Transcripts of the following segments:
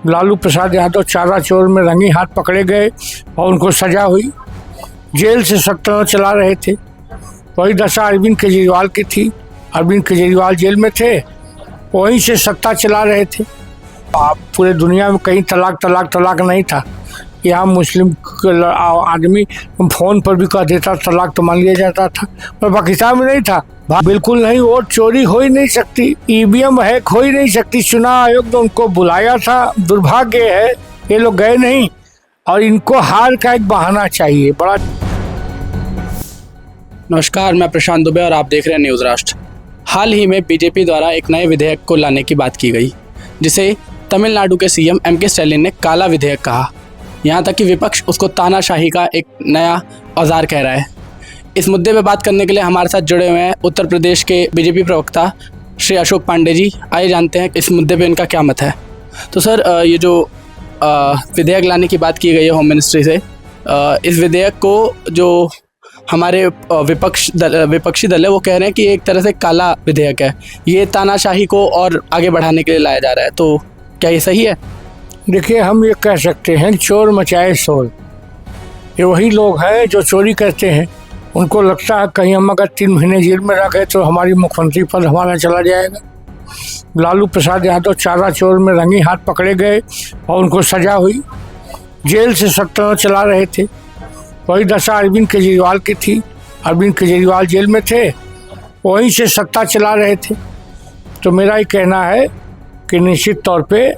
लालू प्रसाद यादव चारा चोर में रंगे हाथ पकड़े गए और उनको सजा हुई। जेल से सत्ता चला रहे थे। वही दशा अरविंद केजरीवाल की थी। अरविंद केजरीवाल जेल में थे, वहीं से सत्ता चला रहे थे। आप पूरे दुनिया में कहीं तलाक नहीं था। यहाँ मुस्लिम आदमी फ़ोन पर भी कह देता तलाक तो मान लिया जाता था, पर पाकिस्तान में नहीं था। बिल्कुल नहीं, वोट चोरी हो ही नहीं सकती, ईवीएम हैक हो ही नहीं सकती। चुनाव आयोग ने उनको बुलाया था, दुर्भाग्य है ये लोग गए नहीं और इनको हार का एक बहाना चाहिए बड़ा। नमस्कार, मैं प्रशांत दुबे और आप देख रहे हैं न्यूज़ राष्ट्र। हाल ही में बीजेपी द्वारा एक नए विधेयक को लाने की बात की गई, जिसे तमिलनाडु के सीएम एम.के. स्टालिन ने काला विधेयक कहा। यहाँ तक कि विपक्ष उसको तानाशाही का एक नया औजार कह रहा है। इस मुद्दे पे बात करने के लिए हमारे साथ जुड़े हुए हैं उत्तर प्रदेश के बीजेपी प्रवक्ता श्री अशोक पांडे जी। आइए जानते हैं इस मुद्दे पे इनका क्या मत है। तो सर, ये जो विधेयक लाने की बात की गई है होम मिनिस्ट्री से, इस विधेयक को जो हमारे विपक्षी दल है वो कह रहे हैं कि एक तरह से काला विधेयक है, ये तानाशाही को और आगे बढ़ाने के लिए लाया जा रहा है। तो क्या ये सही है? देखिए, हम ये कह सकते हैं चोर मचाए शोर। ये वही लोग हैं जो चोरी करते हैं। उनको लगता है कहीं हम अगर 3 महीने जेल में रखे तो हमारी मुख्यमंत्री पद हमारा चला जाएगा। लालू प्रसाद यादव चारा चोर में रंगे हाथ पकड़े गए और उनको सजा हुई। जेल से सत्ता चला रहे थे। वही दशा अरविंद केजरीवाल की थी। अरविंद केजरीवाल जेल में थे, वहीं से सत्ता चला रहे थे। तो मेरा ये कहना है कि निश्चित तौर पे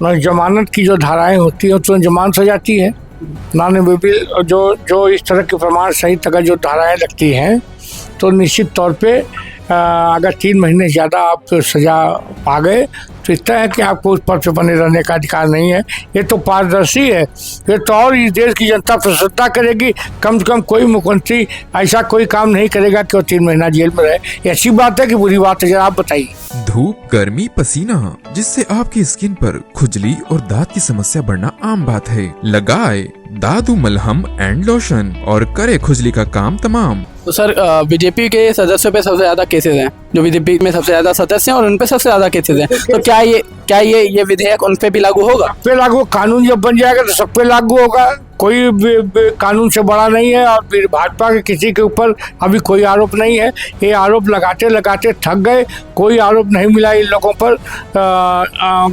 जमानत की जो धाराएं होती हैं तो जमानत हो जाती है। जो इस तरह के प्रमाण सहित अगर जो धाराएं लगती हैं तो निश्चित तौर पे अगर 3 महीने ज़्यादा आप सज़ा पा गए तो इतना है कि आपको उस पद पर बने रहने का अधिकार नहीं है। ये तो पारदर्शी है। ये तो और इस देश की जनता प्रसन्नता करेगी। कम से कम कोई मुख्यमंत्री ऐसा कोई काम नहीं करेगा कि वो 3 महीना जेल में रहे। ये अच्छी बात है कि बुरी बात है, जरा आप बताइए। धूप, गर्मी, पसीना, जिससे आपकी स्किन पर खुजली और दांत की समस्या बढ़ना आम बात है। लगाए दादू मलहम एंड लोशन और करे खुजली का काम तमाम। तो सर, बीजेपी के सदस्यों पे सबसे ज़्यादा केसेस हैं, जो बीजेपी में सबसे ज़्यादा सदस्य हैं और उन पे सबसे ज़्यादा केसेस हैं। तो क्या ये विधेयक उन पे भी लागू होगा? सब पे लागू, कानून जब बन जाएगा तो सब पे लागू होगा। कोई कानून से बड़ा नहीं है और भाजपा के किसी के ऊपर अभी कोई आरोप नहीं है। ये आरोप लगाते थक गए। कोई आरोप नहीं मिला इन लोगों पर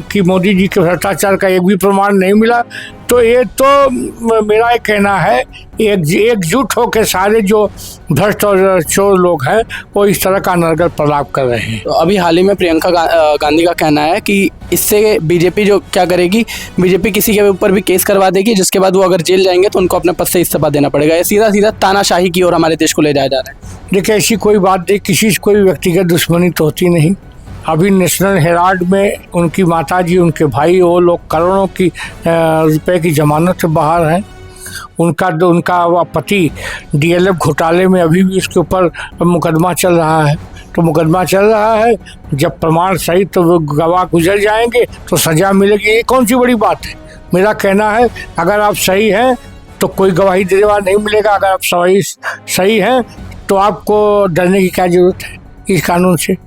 कि मोदी जी के भ्रष्टाचार का एक भी प्रमाण नहीं मिला। तो ये तो मेरा एक कहना है, एकजुट होकर सारे जो भ्रष्ट और चोर लोग हैं वो इस तरह का अनर्गल प्रलाप कर रहे हैं। तो अभी हाल ही में प्रियंका गांधी का कहना है कि इससे बीजेपी जो क्या करेगी, बीजेपी किसी के ऊपर भी केस करवा देगी, जिसके बाद वो अगर जेल जाएंगे तो उनको अपने पद से इस्तीफा देना पड़ेगा। ये सीधा तानाशाही की ओर हमारे देश को ले जाया जा रहा है। देखिए, ऐसी कोई बात नहीं, किसी से कोई व्यक्तिगत दुश्मनी तो होती नहीं। अभी नेशनल हेराल्ड में उनकी माताजी, उनके भाई, वो लोग करोड़ों की रुपए की जमानत से बाहर हैं। उनका पति डीएलएफ घोटाले में अभी भी उसके ऊपर मुकदमा चल रहा है। तो मुकदमा चल रहा है, जब प्रमाण सही तो वो गवाह गुजर जाएंगे तो सज़ा मिलेगी। ये कौन सी बड़ी बात है? मेरा कहना है अगर आप सही हैं तो कोई गवाही देने वाला नहीं मिलेगा। अगर आप सही हैं तो आपको डरने की क्या ज़रूरत है इस कानून से?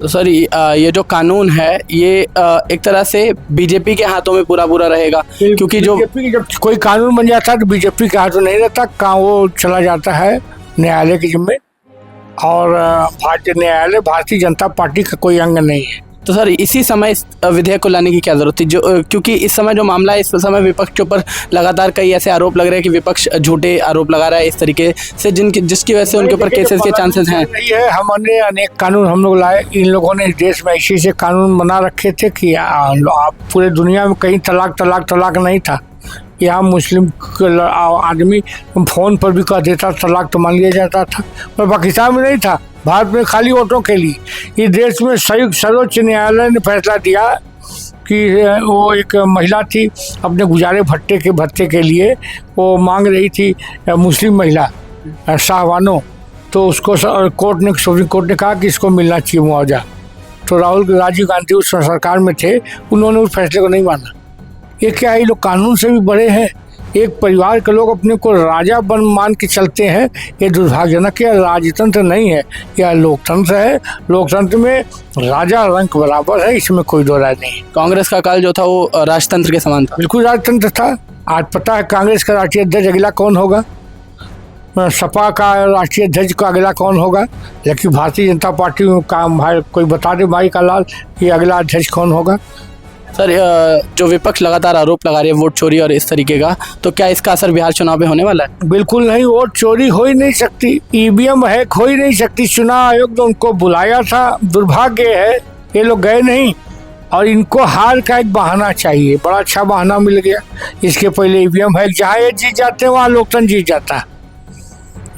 तो सर, ये जो कानून है ये एक तरह से बीजेपी के हाथों में पूरा रहेगा, क्योंकि जो जब कोई कानून बन जाता है तो बीजेपी के हाथों नहीं रहता। कहाँ वो चला जाता है न्यायालय के जिम्मे, और न्यायालय भारतीय जनता पार्टी का कोई अंग नहीं है। तो सर, इसी समय इस विधेयक को लाने की क्या जरूरत थी? क्योंकि इस समय जो मामला है, इस समय विपक्ष के ऊपर लगातार कई ऐसे आरोप लग रहे हैं कि विपक्ष झूठे आरोप लगा रहा है इस तरीके से, जिसकी वजह से उनके ऊपर केसेस के चांसेस हैं। हमने अनेक कानून हम लोग लाए। इन लोगों ने इस देश में ऐसे कानून बना रखे थे कि आप पूरे दुनिया में कहीं तलाक नहीं था। यहाँ मुस्लिम आदमी फ़ोन पर भी कह देता तलाक तो मान लिया जाता था, पर पाकिस्तान में नहीं था। भारत में खाली वोटों के लिए इस देश में सर्वोच्च न्यायालय ने फैसला दिया कि वो एक महिला थी, अपने गुजारे भत्ते के लिए वो मांग रही थी, मुस्लिम महिला शाहबानो। तो उसको सुप्रीम कोर्ट ने कहा कि इसको मिलना चाहिए मुआवजा। तो राजीव गांधी उस सरकार में थे, उन्होंने उस फैसले को नहीं माना। ये क्या है, ये लोग कानून से भी बड़े हैं। एक परिवार के लोग अपने को राजा बन मान के चलते हैं, ये दुर्भाग्यजनक है। राजतंत्र नहीं है, यह लोकतंत्र है। लोकतंत्र में राजा रंक बराबर है, इसमें कोई दो राय नहीं। कांग्रेस का काल जो था वो राजतंत्र के समान था। बिल्कुल राजतंत्र था। आज पता है कांग्रेस का राष्ट्रीय अध्यक्ष अगला कौन होगा, सपा का राष्ट्रीय अध्यक्ष का अगला कौन होगा, लेकिन भारतीय जनता पार्टी का भाई कोई बता दे भाई का लाल कि अगला अध्यक्ष कौन होगा। सर जो विपक्ष लगातार आरोप लगा रही है वोट चोरी और इस तरीके का, तो क्या इसका असर बिहार चुनाव में होने वाला है? बिल्कुल नहीं, वोट चोरी हो ही नहीं सकती, ईवीएम हैक हो ही नहीं सकती। चुनाव आयोग ने उनको बुलाया था, दुर्भाग्य है ये लोग गए नहीं, और इनको हार का एक बहाना चाहिए। बड़ा अच्छा बहाना मिल गया। इसके पहले ईवीएम हैक, जहाँ ये जीत जाते हैं वहाँ लोकतंत्र जीत जाता है।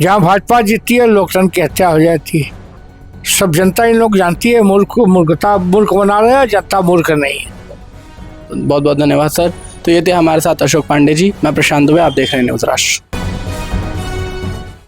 जहाँ भाजपा जीतती है लोकतंत्र की हत्या हो जाती है। सब जनता इन लोग जानती है, मुल्क बना रहे हैं, जनता मूर्ख नहीं है। बहुत बहुत धन्यवाद सर। तो ये थे हमारे साथ अशोक पांडे जी, मैं प्रशांत दुबे, आप देख रहे हैं न्यूज़ राष्ट्र।